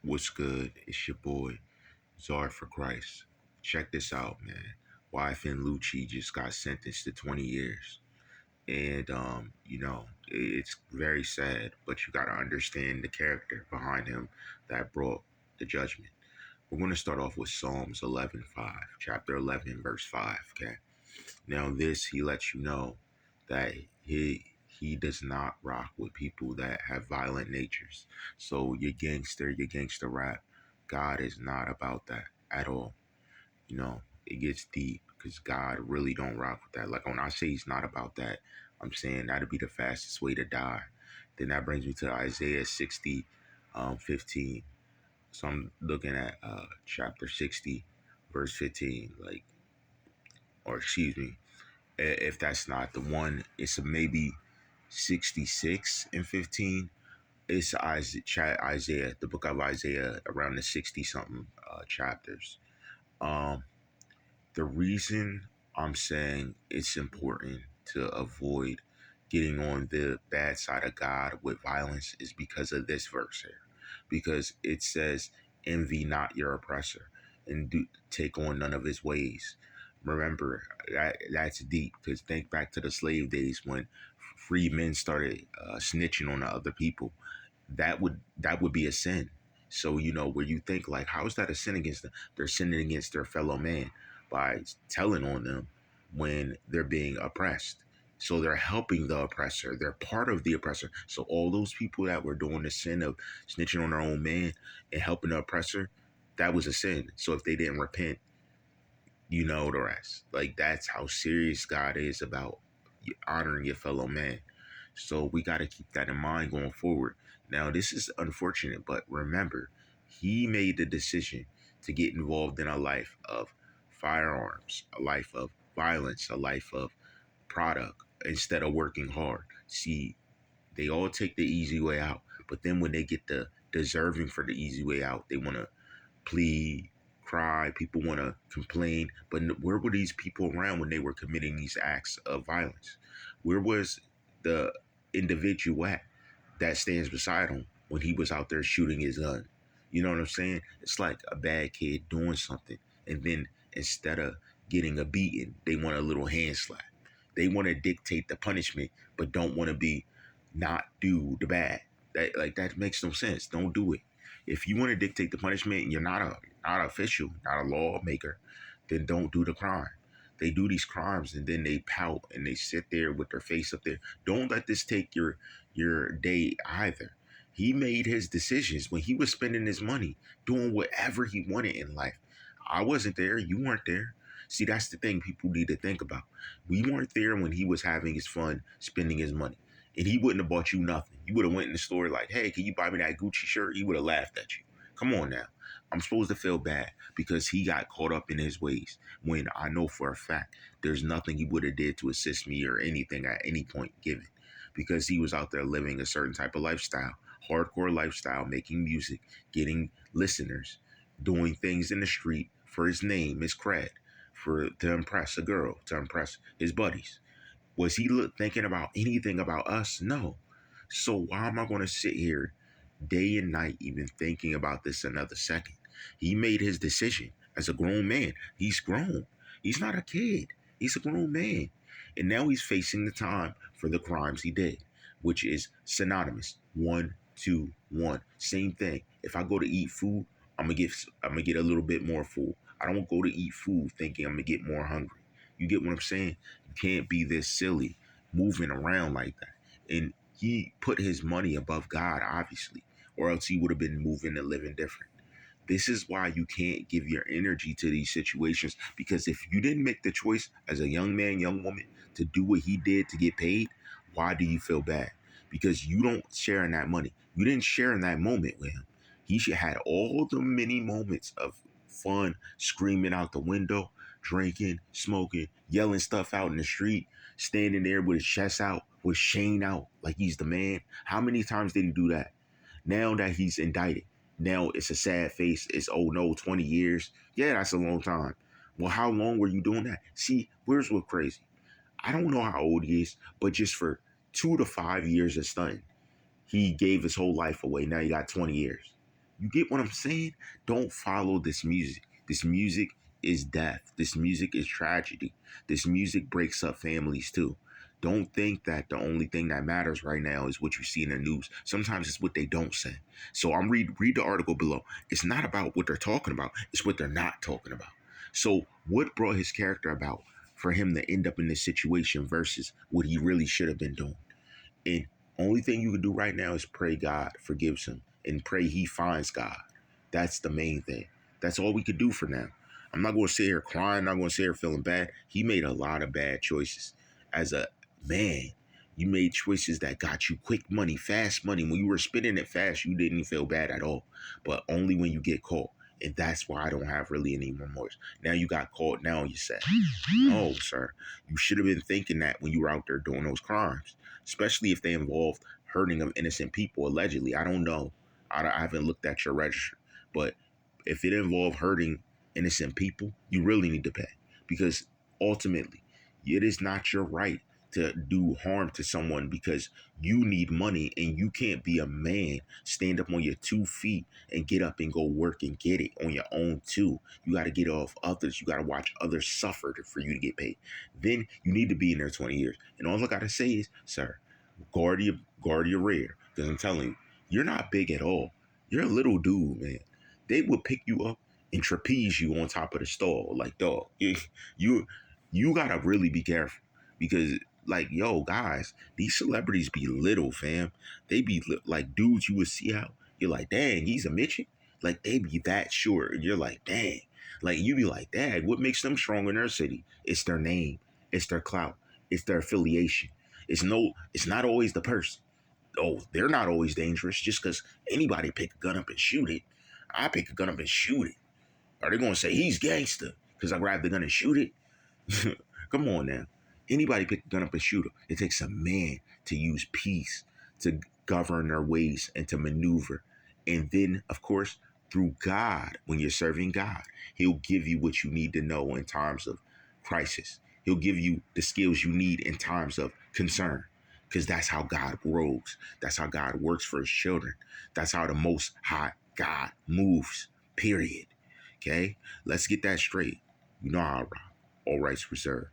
What's good? It's your boy, Czar for Christ. Check this out, man. Yfn Lucci just got sentenced to 20 years. And, it's very sad, but you got to understand the character behind him that brought the judgment. We're going to start off with Psalms 11:5, chapter 11, verse 5, okay? Now, this, he lets you know that he does not rock with people that have violent natures. So your gangster rap, God is not about that at all. It gets deep because God really don't rock with that. Like when I say he's not about that, I'm saying that'd be the fastest way to die. Then that brings me to Isaiah 60, 15. So I'm looking at chapter 60, verse 15, or excuse me, if that's not the one, it's a maybe 66 and 15. It's Isaiah, the book of Isaiah, around the 60 something chapters. Um, the reason I'm saying it's important to avoid getting on the bad side of God with violence is because of this verse here. Because it says, envy not your oppressor and take on none of his ways. Remember, that's deep because think back to the slave days when free men started snitching on the other people. That would be a sin. So where you think like, how is that a sin against them? They're sinning against their fellow man by telling on them when they're being oppressed. So they're helping the oppressor. They're part of the oppressor. So all those people that were doing the sin of snitching on their own man and helping the oppressor, that was a sin. So if they didn't repent, you know the rest. Like that's how serious God is about honoring your fellow man. So we got to keep that in mind going forward. Now, this is unfortunate, but remember, he made the decision to get involved in a life of firearms, a life of violence, a life of product instead of working hard. See, they all take the easy way out, but then when they get the deserving for the easy way out, they want to plead, cry, people want to complain. But where were these people around when they were committing these acts of violence? Where was the individual at that stands beside him when he was out there shooting his gun? You know what I'm saying? It's like a bad kid doing something, and then instead of getting a beating, they want a little hand slap. They want to dictate the punishment, but don't want to be not do the bad. That makes no sense. Don't do it. If you want to dictate the punishment and you're not official, not a lawmaker, then don't do the crime. They do these crimes and then they pout and they sit there with their face up there. Don't let this take your day either. He made his decisions when he was spending his money, doing whatever he wanted in life. I wasn't there. You weren't there. See, that's the thing people need to think about. We weren't there when he was having his fun, spending his money. And he wouldn't have bought you nothing. You would have went in the store like, hey, can you buy me that Gucci shirt? He would have laughed at you. Come on now. I'm supposed to feel bad because he got caught up in his ways when I know for a fact there's nothing he would have did to assist me or anything at any point given because he was out there living a certain type of lifestyle, hardcore lifestyle, making music, getting listeners, doing things in the street for his name, his cred, to impress a girl, to impress his buddies. Was he thinking about anything about us? No. So why am I going to sit here day and night even thinking about this another second? He made his decision as a grown man. He's grown. He's not a kid. He's a grown man. And now he's facing the time for the crimes he did, which is synonymous. 1, 2, 1. Same thing. If I go to eat food, I'm gonna get a little bit more food. I don't go to eat food thinking I'm gonna get more hungry. You get what I'm saying? You can't be this silly moving around like that. And he put his money above God, obviously, or else he would have been moving and living different. This is why you can't give your energy to these situations, because if you didn't make the choice as a young man, young woman to do what he did to get paid, why do you feel bad? Because you don't share in that money. You didn't share in that moment with him. He should had all the many moments of fun, screaming out the window, drinking, smoking, yelling stuff out in the street, standing there with his chest out, with Shane out like he's the man. How many times did he do that? Now that he's indicted, now it's a sad face. It's, oh no, 20 years. Yeah, that's a long time. Well, how long were you doing that? See, where's what crazy? I don't know how old he is, but just for 2 to 5 years of stunting, he gave his whole life away. Now he got 20 years. You get what I'm saying? Don't follow this music. This music is death. This music is tragedy. This music breaks up families too. Don't think that the only thing that matters right now is what you see in the news. Sometimes it's what they don't say. So I'm read the article below. It's not about what they're talking about. It's what they're not talking about. So what brought his character about for him to end up in this situation versus what he really should have been doing? And only thing you can do right now is pray God forgives him and pray he finds God. That's the main thing. That's all we could do for now. I'm not going to sit here crying. I'm not going to sit here feeling bad. He made a lot of bad choices. As a man, you made choices that got you quick money, fast money. When you were spending it fast, you didn't feel bad at all. But only when you get caught. And that's why I don't have really any remorse. Now you got caught. Now you sad. No, sir. You should have been thinking that when you were out there doing those crimes, especially if they involved hurting of innocent people, allegedly. I don't know. I haven't looked at your register. But if it involved hurting innocent people, you really need to pay. Because ultimately, it is not your right to do harm to someone because you need money and you can't be a man, stand up on your 2 feet and get up and go work and get it on your own too. You got to get off others. You got to watch others suffer for you to get paid. Then you need to be in there 20 years. And all I got to say is, sir, guard your rear. Because I'm telling you, you're not big at all. You're a little dude, man. They would pick you up and trapeze you on top of the stall. Like, dog, you you gotta really be careful. Because like, yo, guys, these celebrities be little, fam. They be like dudes you would see out. You're like, dang, he's a midget. Like, they be that short. And you're like, dang. Like, you be like, dang, what makes them strong in their city? It's their name. It's their clout. It's their affiliation. It's not always the person. Oh, they're not always dangerous just because anybody pick a gun up and shoot it. I pick a gun up and shoot it. Are they going to say he's gangster because I grabbed the gun and shoot it? Come on now. Anybody pick a gun up and shoot him. It takes a man to use peace to govern their ways and to maneuver. And then, of course, through God, when you're serving God, he'll give you what you need to know in times of crisis. He'll give you the skills you need in times of concern. Because that's how God grows. That's how God works for his children. That's how the Most High God moves, period. Okay? Let's get that straight. You know how I rock. All rights reserved.